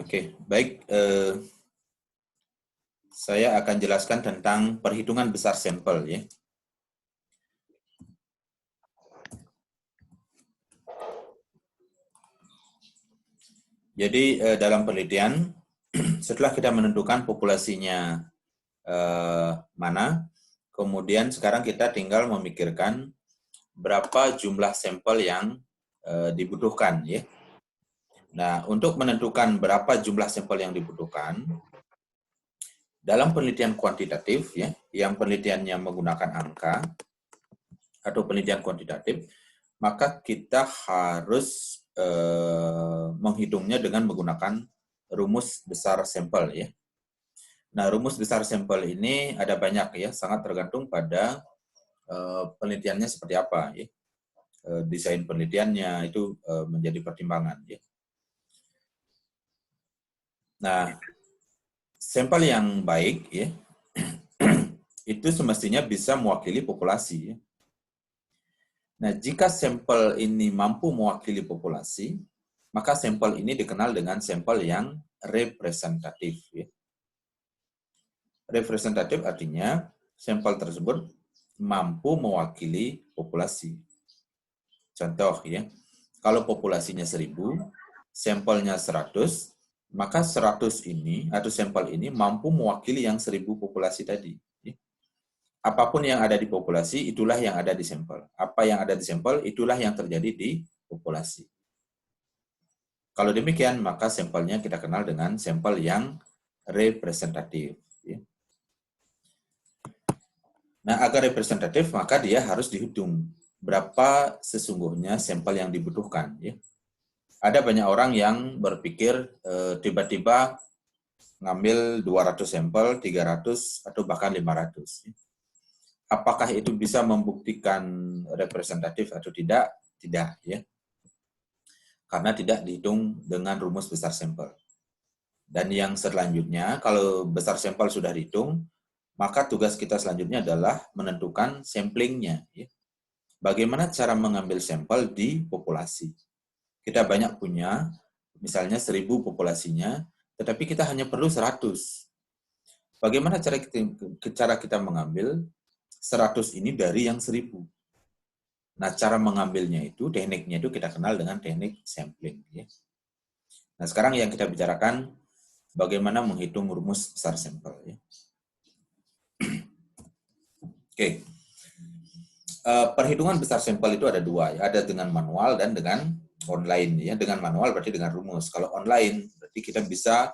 Oke, baik. Saya akan jelaskan tentang perhitungan besar sampel ya. Jadi dalam penelitian setelah kita menentukan populasinya mana, kemudian sekarang kita tinggal memikirkan berapa jumlah sampel yang dibutuhkan ya. Nah, untuk menentukan berapa jumlah sampel yang dibutuhkan dalam penelitian kuantitatif ya, yang penelitiannya menggunakan angka atau penelitian kuantitatif, maka kita harus menghitungnya dengan menggunakan rumus besar sampel ya. Nah, rumus besar sampel ini ada banyak ya, sangat tergantung pada penelitiannya seperti apa ya. Desain penelitiannya itu menjadi pertimbangan ya. Nah, sampel yang baik ya itu semestinya bisa mewakili populasi ya. Nah, jika sampel ini mampu mewakili populasi, maka sampel ini dikenal dengan sampel yang representatif ya. Representatif artinya sampel tersebut mampu mewakili populasi. Contoh ya, kalau populasinya 1000, sampelnya 100, maka 100 ini atau sampel ini mampu mewakili yang 1000 populasi tadi. Ya. Apapun yang ada di populasi, itulah yang ada di sampel. Apa yang ada di sampel, itulah yang terjadi di populasi. Kalau demikian, maka sampelnya kita kenal dengan sampel yang representatif. Ya. Nah, agar representatif, maka dia harus dihitung berapa sesungguhnya sampel yang dibutuhkan. Ya. Ada banyak orang yang berpikir tiba-tiba ngambil 200 sampel, 300, atau bahkan 500. Apakah itu bisa membuktikan representatif atau tidak? Tidak, ya. Karena tidak dihitung dengan rumus besar sampel. Dan yang selanjutnya, kalau besar sampel sudah dihitung, maka tugas kita selanjutnya adalah menentukan samplingnya. Ya. Bagaimana cara mengambil sampel di populasi? Kita banyak punya, misalnya 1000 populasinya, tetapi kita hanya perlu 100. Bagaimana cara kita mengambil 100 ini dari yang 1000? Nah, cara mengambilnya itu, tekniknya itu kita kenal dengan teknik sampling. Ya. Nah, sekarang yang kita bicarakan, bagaimana menghitung rumus besar sampel. Ya. Oke. Perhitungan besar sampel itu ada dua, ya. Ada dengan manual dan dengan online. Ya. Dengan manual berarti dengan rumus. Kalau online, berarti kita bisa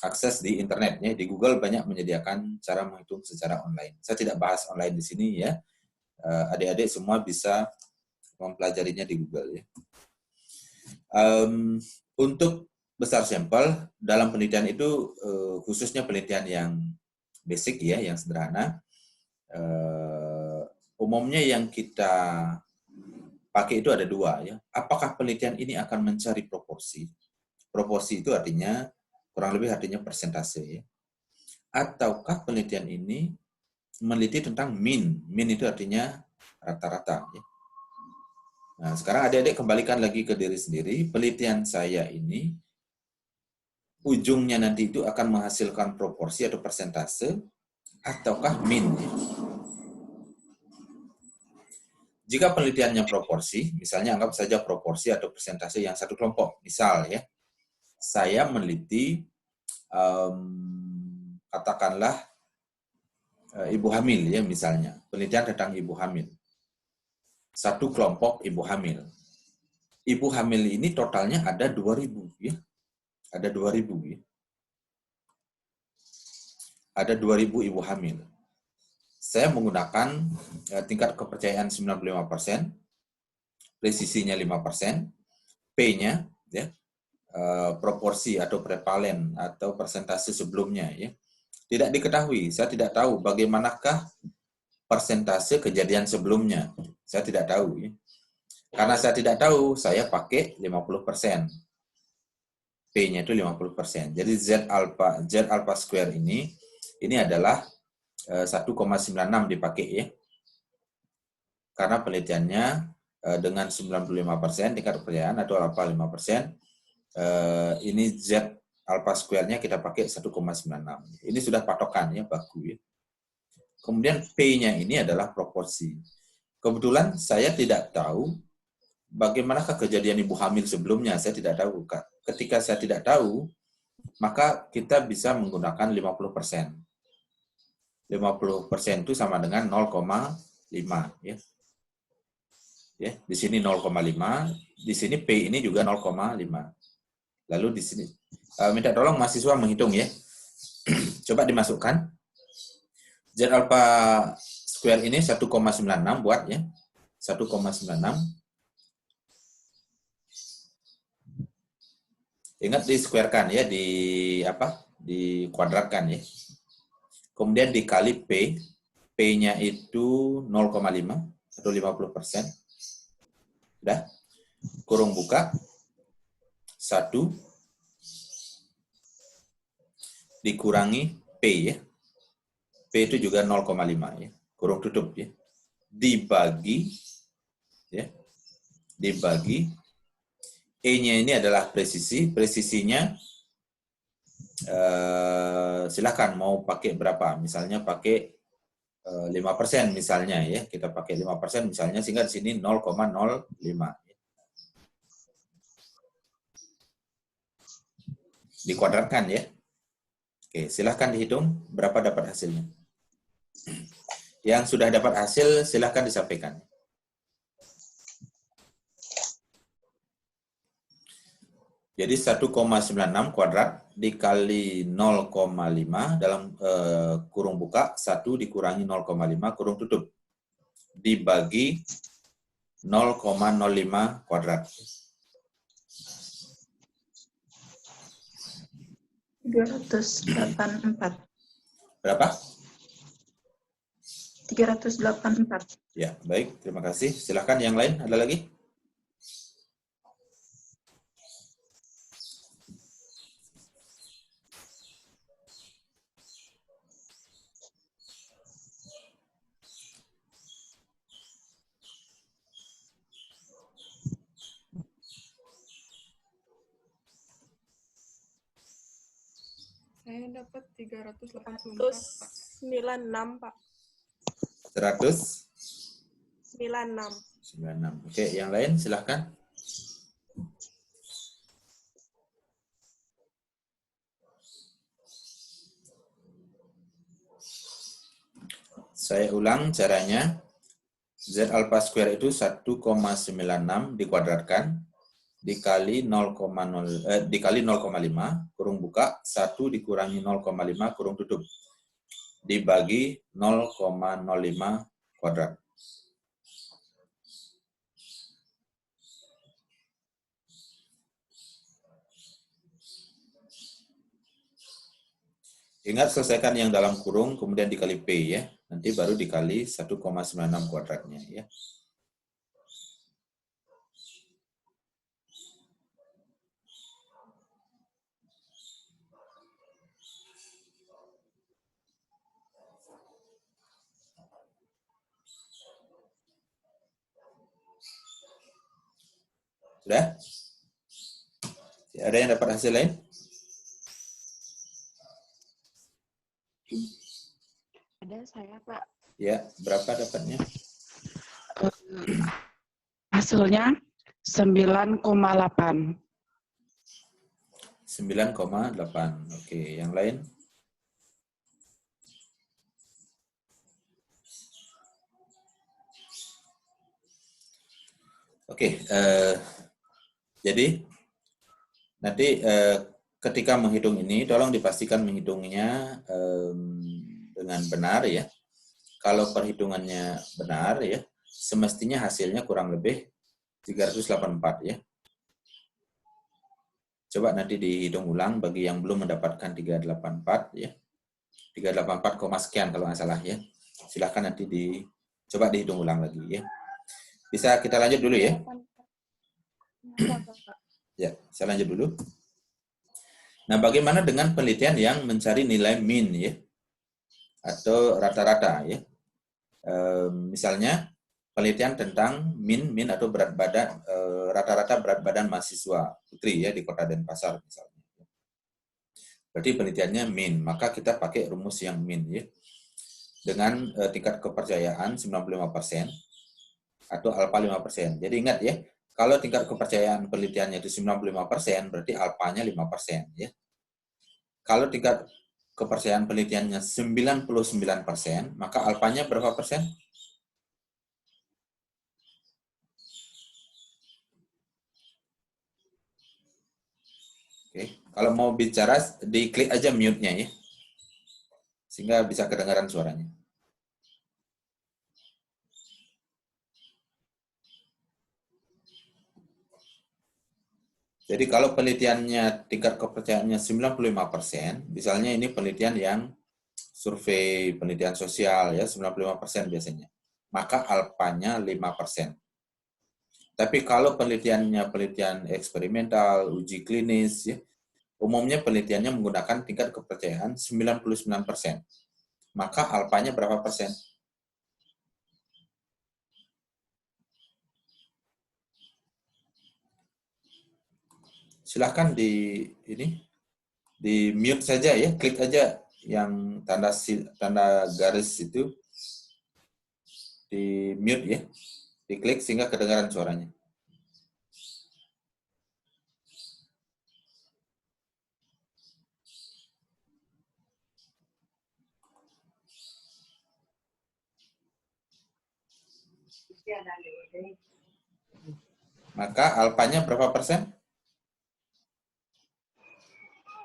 akses di internet. Ya. Di Google banyak menyediakan cara menghitung secara online. Saya tidak bahas online di sini ya. Adik-adik semua bisa mempelajarinya di Google. Ya. Untuk besar sampel, dalam penelitian itu, khususnya penelitian yang basic ya, yang sederhana, umumnya yang kita pakai itu ada dua ya. Apakah penelitian ini akan mencari proporsi? Proporsi itu artinya kurang lebih artinya persentase ya. Ataukah penelitian ini meneliti tentang mean? Mean itu artinya rata-rata ya. Nah, sekarang adik-adik kembalikan lagi ke diri sendiri. Penelitian saya ini ujungnya nanti itu akan menghasilkan proporsi atau persentase ataukah mean ya. Jika penelitiannya proporsi, misalnya anggap saja proporsi atau persentase yang satu kelompok. Misal ya, saya meneliti katakanlah ibu hamil ya misalnya. Penelitian tentang ibu hamil. Satu kelompok ibu hamil. Ibu hamil ini totalnya ada 2000 ya. Ada 2000 ya. Ada 2000 ibu hamil. Saya menggunakan tingkat kepercayaan 95%, presisinya 5%, P-nya ya, proporsi atau prevalen atau persentase sebelumnya ya. Tidak diketahui, saya tidak tahu bagaimanakah persentase kejadian sebelumnya. Saya tidak tahu ya. Karena saya tidak tahu, saya pakai 50%. P-nya itu 50%. Jadi Z alpha square ini adalah 1,96 dipakai ya. Karena penelitiannya dengan 95% tingkat kepercayaan atau alpha 5%, ini Z alpha square-nya kita pakai 1,96. Ini sudah patokan ya, baku ya. Kemudian P-nya ini adalah proporsi. Kebetulan saya tidak tahu bagaimanakah kejadian ibu hamil sebelumnya, saya tidak tahu. Ketika saya tidak tahu, maka kita bisa menggunakan 50%. 50% itu sama dengan 0,5 ya. Ya, di sini 0,5, di sini P ini juga 0,5. Lalu di sini minta tolong mahasiswa menghitung ya. Coba dimasukkan. Z alpha square ini 1,96 buat ya. 1,96. Ingat di squarekan ya, di kuadratkan ya. Kemudian dikali P. P-nya itu 0,5 atau 50%. Sudah. Kurung buka. 1 dikurangi P ya. P itu juga 0,5 ya. Kurung tutup ya. Dibagi ya. Dibagi E-nya ini adalah presisi. Presisinya silakan mau pakai berapa. Misalnya pakai 5% misalnya ya. Kita pakai 5% misalnya sehingga di sini 0,05. Dikuadratkan ya. Oke, silahkan dihitung berapa dapat hasilnya. Yang sudah dapat hasil silahkan disampaikan. Jadi 1,96 kuadrat dikali 0,5 dalam kurung buka, 1 dikurangi 0,5 kurung tutup. Dibagi 0,05 kuadrat. 384. Berapa? 384. Ya, baik. Terima kasih. Silahkan yang lain. Ada lagi? Saya dapat 384, 196, Pak. 196. 96. Oke, yang lain silahkan. Saya ulang caranya. Z alpha square itu 1,96 dikuadratkan dikali 0,5 kurung buka, 1 dikurangi 0,5 kurung tutup. Dibagi 0,05 kuadrat. Ingat selesaikan yang dalam kurung kemudian dikali P ya. Nanti baru dikali 1,96 kuadratnya ya. Sudah? Ada yang dapat hasil lain? Ada saya, Pak. Ya, berapa dapatnya? Hasilnya 9,8. 9,8. Oke, yang lain? Oke, jadi nanti ketika menghitung ini, tolong dipastikan menghitungnya dengan benar ya. Kalau perhitungannya benar ya, semestinya hasilnya kurang lebih 384 ya. Coba nanti dihitung ulang bagi yang belum mendapatkan 384 ya. 384, sekian kalau nggak salah ya. Silahkan nanti coba dihitung ulang lagi ya. Bisa kita lanjut dulu ya. Ya, saya lanjut dulu. Nah, bagaimana dengan penelitian yang mencari nilai mean ya? Atau rata-rata ya? Misalnya penelitian tentang mean atau berat badan rata-rata berat badan mahasiswa putri ya di Kota Denpasar misalnya. Berarti penelitiannya min, maka kita pakai rumus yang min ya. Dengan tingkat kepercayaan 95% atau alfa 5%. Jadi ingat ya, kalau tingkat kepercayaan penelitiannya itu 95%, berarti alfanya 5% ya. Kalau tingkat kepercayaan penelitiannya 99%, maka alfanya berapa persen? Oke, kalau mau bicara, diklik aja mute-nya ya, sehingga bisa kedengaran suaranya. Jadi kalau penelitiannya tingkat kepercayaannya 95%, misalnya ini penelitian yang survei penelitian sosial ya 95% biasanya, maka alfanya 5%. Tapi kalau penelitiannya penelitian eksperimental, uji klinis ya, umumnya penelitiannya menggunakan tingkat kepercayaan 99%. Maka alfanya berapa persen? Silahkan di mute saja ya, klik aja yang tanda garis itu di mute ya, diklik sehingga kedengaran suaranya. Maka alfanya berapa persen?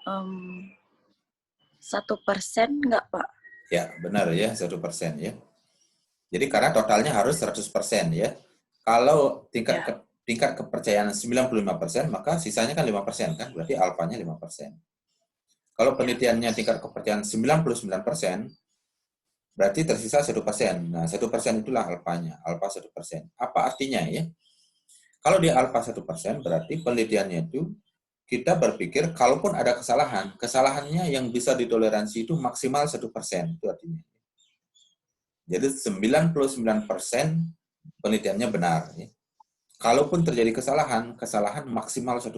1% nggak, Pak? Ya, benar ya, 1% ya. Jadi karena totalnya harus 100% ya. Kalau tingkat kepercayaan 95%, maka sisanya kan 5% kan, berarti alfanya 5%. Kalau penelitiannya tingkat kepercayaan 99%, berarti tersisa 1%. Nah, 1% itulah alfanya, alfa 1%. Apa artinya ya? Kalau di alfa 1%, berarti penelitiannya itu kita berpikir kalaupun ada kesalahan, kesalahannya yang bisa ditoleransi itu maksimal 1%, itu artinya. Jadi 99% penelitiannya benar. Ya. Kalaupun terjadi kesalahan, kesalahan maksimal 1%.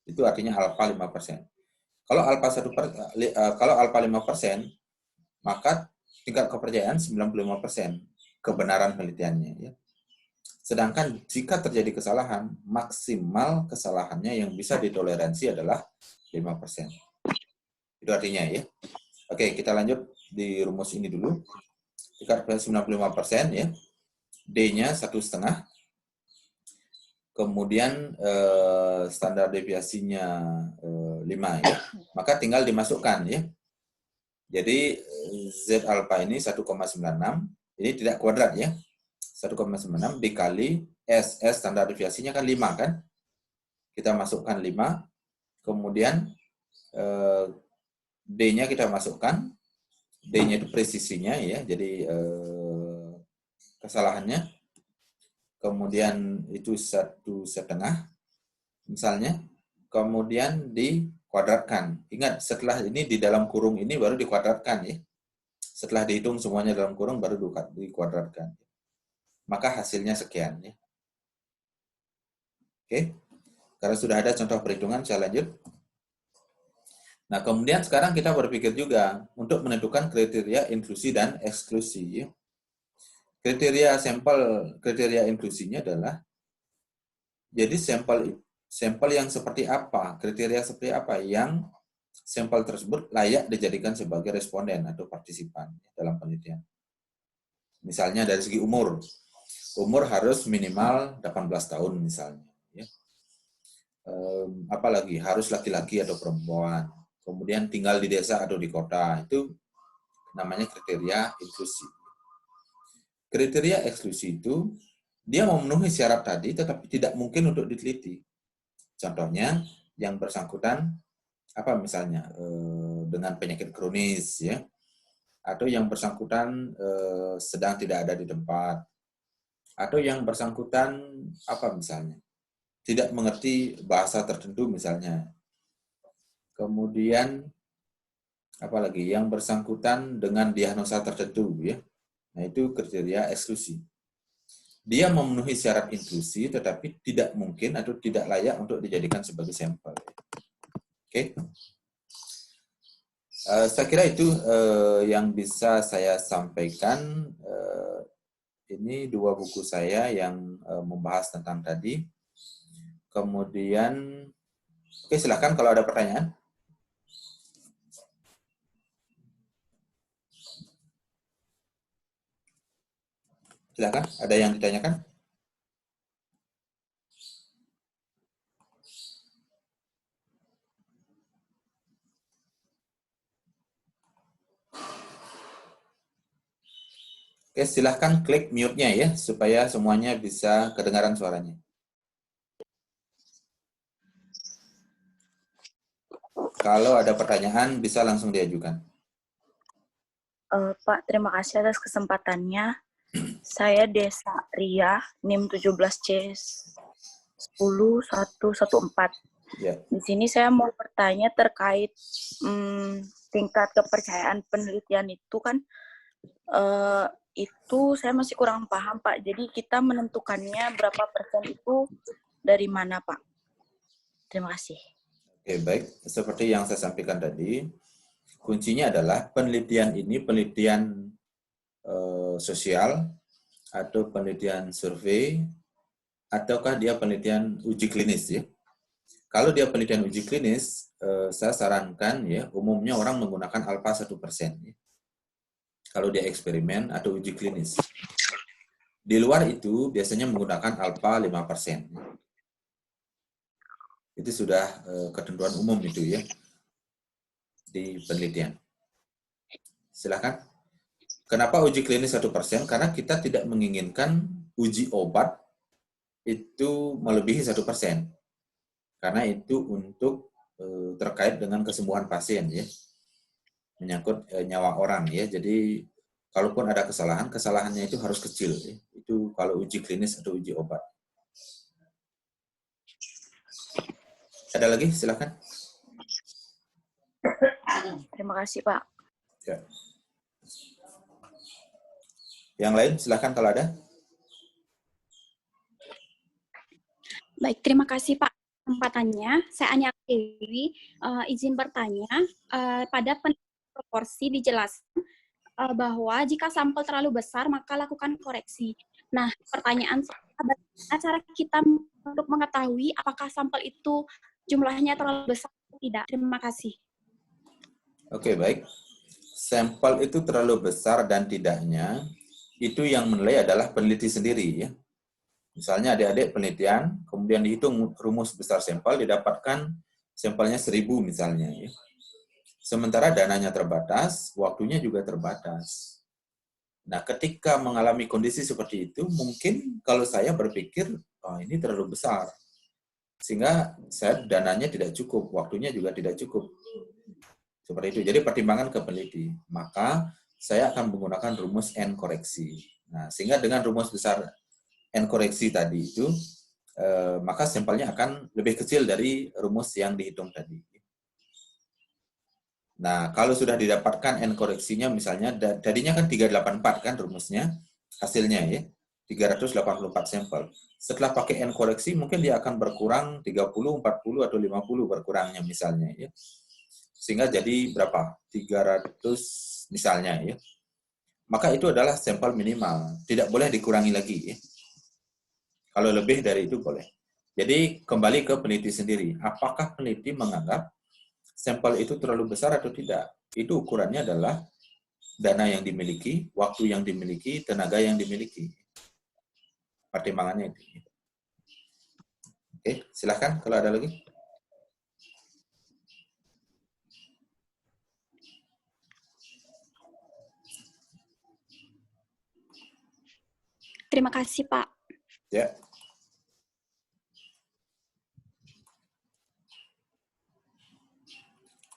Itu artinya alfa 5%. Kalau alfa 5%, maka tingkat kepercayaan 95% kebenaran penelitiannya. Ya. Sedangkan jika terjadi kesalahan, maksimal kesalahannya yang bisa ditoleransi adalah 5%. Itu artinya ya. Oke, kita lanjut di rumus ini dulu. Tingkat kepercayaan 95% ya. D-nya 1,5. Kemudian standar deviasinya 5 ya. Maka tinggal dimasukkan ya. Jadi Z alpha ini 1,96. Ini tidak kuadrat ya. 1,96 dikali S standar deviasinya kan 5 kan? Kita masukkan 5. Kemudian D-nya kita masukkan. D-nya itu presisinya ya. Jadi kesalahannya. Kemudian itu 1,5 misalnya. Kemudian dikuadratkan. Ingat, setelah ini di dalam kurung ini baru dikuadratkan ya. Setelah dihitung semuanya dalam kurung baru dikuadratkan. Maka hasilnya sekian ya. Oke. Karena sudah ada contoh perhitungan, saya lanjut. Nah, kemudian sekarang kita berpikir juga untuk menentukan kriteria inklusi dan eksklusi. Ya. Kriteria inklusinya adalah jadi sampel yang seperti apa, kriteria seperti apa yang sampel tersebut layak dijadikan sebagai responden atau partisipan dalam penelitian. Misalnya dari segi umur. Umur harus minimal 18 tahun misalnya. Ya. Apalagi harus laki-laki atau perempuan. Kemudian tinggal di desa atau di kota. Itu namanya kriteria inklusi. Kriteria eksklusi itu dia memenuhi syarat tadi tetapi tidak mungkin untuk diteliti. Contohnya yang bersangkutan apa misalnya dengan penyakit kronis ya, atau yang bersangkutan sedang tidak ada di tempat, atau yang bersangkutan apa misalnya tidak mengerti bahasa tertentu misalnya. Kemudian apalagi yang bersangkutan dengan diagnosa tertentu ya. Nah, itu kriteria eksklusi. Dia memenuhi syarat inklusi tetapi tidak mungkin atau tidak layak untuk dijadikan sebagai sampel. Oke. Saya kira itu yang bisa saya sampaikan. Ini dua buku saya yang membahas tentang tadi. Kemudian, oke, silakan kalau ada pertanyaan. Silakan, ada yang ditanyakan? Oke, silahkan klik mute-nya ya, supaya semuanya bisa kedengaran suaranya. Kalau ada pertanyaan, bisa langsung diajukan. Pak, terima kasih atas kesempatannya. Saya Desa Ria, NIM 17C10114. Ya. Di sini saya mau bertanya terkait tingkat kepercayaan penelitian itu kan, itu saya masih kurang paham, Pak. Jadi kita menentukannya berapa persen itu dari mana, Pak? Terima kasih. Oke, baik. Seperti yang saya sampaikan tadi, kuncinya adalah penelitian ini penelitian sosial atau penelitian survei, ataukah dia penelitian uji klinis ya. Kalau dia penelitian uji klinis, saya sarankan ya, umumnya orang menggunakan alpha 1%. Ya. Kalau dia eksperimen atau uji klinis. Di luar itu biasanya menggunakan alpha 5%. Itu sudah ketentuan umum itu ya di penelitian. Silakan. Kenapa uji klinis 1%? Karena kita tidak menginginkan uji obat itu melebihi 1%. Karena itu untuk terkait dengan kesembuhan pasien ya. Menyangkut nyawa orang ya. Jadi kalaupun ada kesalahan, kesalahannya itu harus kecil ya. Itu kalau uji klinis atau uji obat. Ada lagi? Silakan. Terima kasih, Pak. Ya. Yang lain, silakan kalau ada. Baik, terima kasih Pak kesempatannya. Saya Anya Dewi, izin bertanya, pada proporsi dijelaskan bahwa jika sampel terlalu besar, maka lakukan koreksi. Nah, pertanyaan saya, bagaimana cara kita untuk mengetahui apakah sampel itu jumlahnya terlalu besar atau tidak? Terima kasih. Oke, baik. Sampel itu terlalu besar dan tidaknya, itu yang menilai adalah peneliti sendiri ya. Misalnya adik-adik penelitian, kemudian dihitung rumus besar sampel, didapatkan sampelnya 1000 misalnya. Ya. Sementara dananya terbatas, waktunya juga terbatas. Nah, ketika mengalami kondisi seperti itu, mungkin kalau saya berpikir, oh ini terlalu besar. Sehingga saya dananya tidak cukup, waktunya juga tidak cukup. Seperti itu. Jadi pertimbangan ke peneliti. Maka saya akan menggunakan rumus N koreksi. Nah, sehingga dengan rumus besar N koreksi tadi itu, maka sampelnya akan lebih kecil dari rumus yang dihitung tadi. Nah, kalau sudah didapatkan N koreksinya, misalnya, tadinya kan 384 kan rumusnya, hasilnya ya, 384 sampel. Setelah pakai N koreksi, mungkin dia akan berkurang 30, 40, atau 50 berkurangnya misalnya ya. Sehingga jadi berapa? 300 misalnya ya. Maka itu adalah sampel minimal, tidak boleh dikurangi lagi ya. Kalau lebih dari itu boleh. Jadi kembali ke peneliti sendiri. Apakah peneliti menganggap sampel itu terlalu besar atau tidak? Itu ukurannya adalah dana yang dimiliki, waktu yang dimiliki, tenaga yang dimiliki. Pertimbangannya itu. Oke, silahkan kalau ada lagi. Terima kasih Pak. Ya.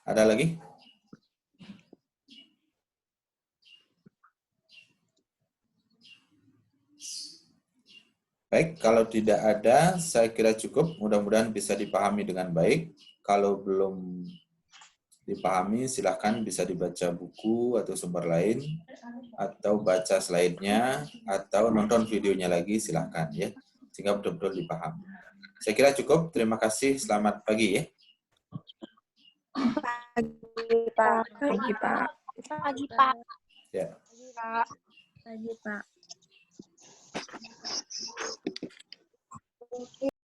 Ada lagi? Baik, kalau tidak ada, saya kira cukup. Mudah-mudahan bisa dipahami dengan baik. Kalau belum dipahami, silahkan bisa dibaca buku atau sumber lain, atau baca slide-nya, atau nonton videonya lagi, silahkan ya. Sehingga betul-betul dipahami. Saya kira cukup. Terima kasih. Selamat pagi ya. Pagi, Pak. Pak. Pagi, Pak. Pagi, Pak. Ya. Pagi, Pak.